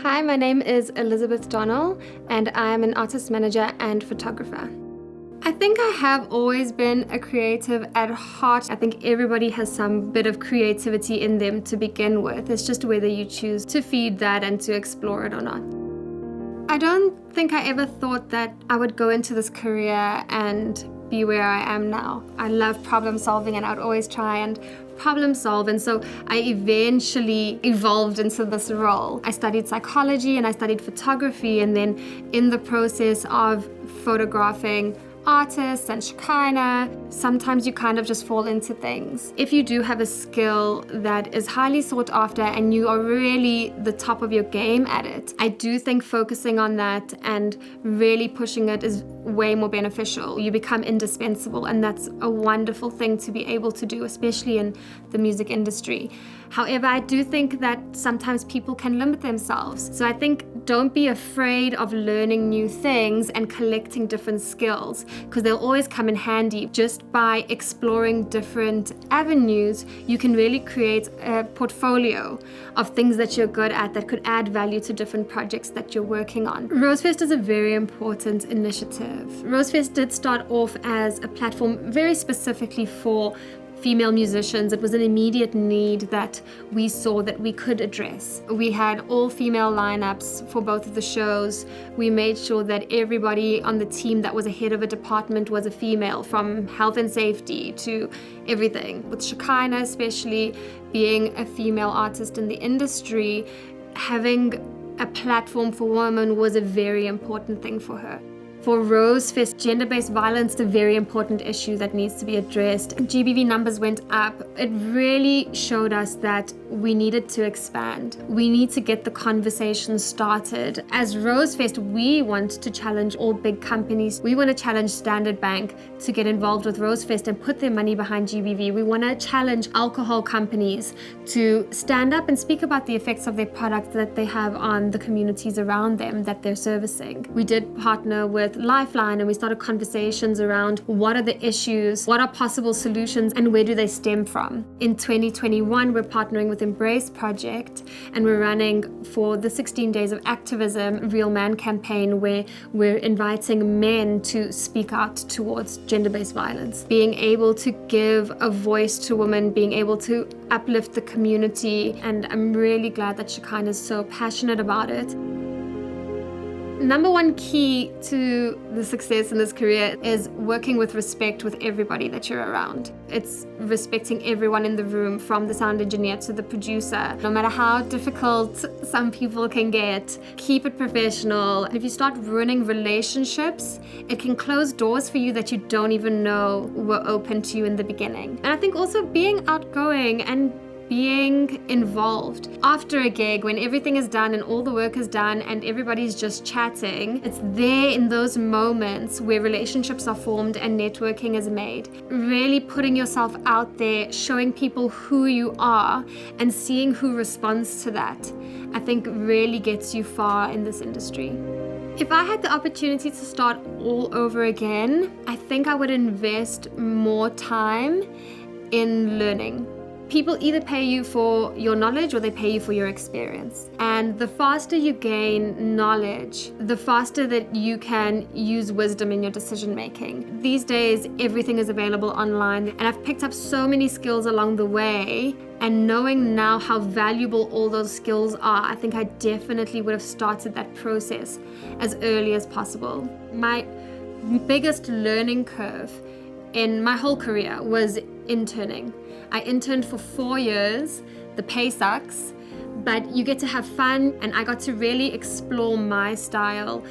Hi, my name is Elizabeth Donnell, and I'm an artist manager and photographer. I think I have always been a creative at heart. I think everybody has some bit of creativity in them to begin with. It's just whether you choose to feed that and to explore it or not. I don't think I ever thought that I would go into this career and be where I am now. I love problem solving, and I'd always try and problem solve, and so I eventually evolved into this role. I studied psychology and I studied photography, and then in the process of photographing artists and Shekinah, sometimes you kind of just fall into things. If you do have a skill that is highly sought after and you are really the top of your game at it, I do think focusing on that and really pushing it is way more beneficial. You become indispensable, and that's a wonderful thing to be able to do, especially in the music industry. However, I do think that sometimes people can limit themselves. So I think don't be afraid of learning new things and collecting different skills, because they'll always come in handy. Just by exploring different avenues, you can really create a portfolio of things that you're good at that could add value to different projects that you're working on. Rosefest is a very important initiative. Rosefest did start off as a platform very specifically for female musicians. It was an immediate need that we saw that we could address. We had all female lineups for both of the shows. We made sure that everybody on the team that was a head of a department was a female, from health and safety to everything. With Shekinah especially being a female artist in the industry, having a platform for women was a very important thing for her. For Rosefest, gender-based violence is a very important issue that needs to be addressed. GBV numbers went up. It really showed us that we needed to expand. We need to get the conversation started. As Rosefest, we want to challenge all big companies. We want to challenge Standard Bank to get involved with Rosefest and put their money behind GBV. We want to challenge alcohol companies to stand up and speak about the effects of their products that they have on the communities around them that they're servicing. We did partner with Lifeline, and we started conversations around what are the issues, what are possible solutions, and where do they stem from. In 2021, we're partnering with Embrace Project, and we're running for the 16 Days of Activism Real Man campaign, where we're inviting men to speak out towards gender-based violence. Being able to give a voice to women, being able to uplift the community, and I'm really glad that Shekinah is so passionate about it. Number one key to the success in this career is working with respect with everybody that you're around. It's respecting everyone in the room, from the sound engineer to the producer. No matter how difficult some people can get, keep it professional. If you start ruining relationships, it can close doors for you that you don't even know were open to you in the beginning. And I think also being outgoing and being involved. After a gig, when everything is done and all the work is done and everybody's just chatting, it's there in those moments where relationships are formed and networking is made. Really putting yourself out there, showing people who you are and seeing who responds to that, I think really gets you far in this industry. If I had the opportunity to start all over again, I think I would invest more time in learning. People either pay you for your knowledge or they pay you for your experience. And the faster you gain knowledge, the faster that you can use wisdom in your decision making. These days, everything is available online, and I've picked up so many skills along the way. And knowing now how valuable all those skills are, I think I definitely would have started that process as early as possible. My biggest learning curve in my whole career was interning. I interned for 4 years. The pay sucks, but you get to have fun, and I got to really explore my style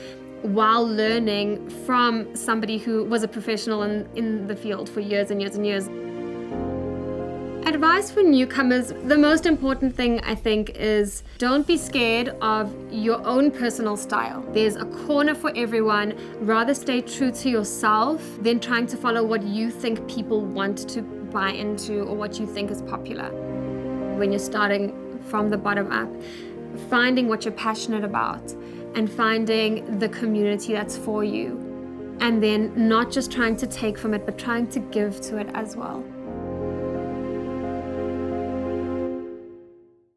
while learning from somebody who was a professional in the field for years and years and years. Advice for newcomers, the most important thing I think is don't be scared of your own personal style. There's a corner for everyone. Rather stay true to yourself than trying to follow what you think people want to buy into or what you think is popular. When you're starting from the bottom up, finding what you're passionate about and finding the community that's for you, and then not just trying to take from it, but trying to give to it as well.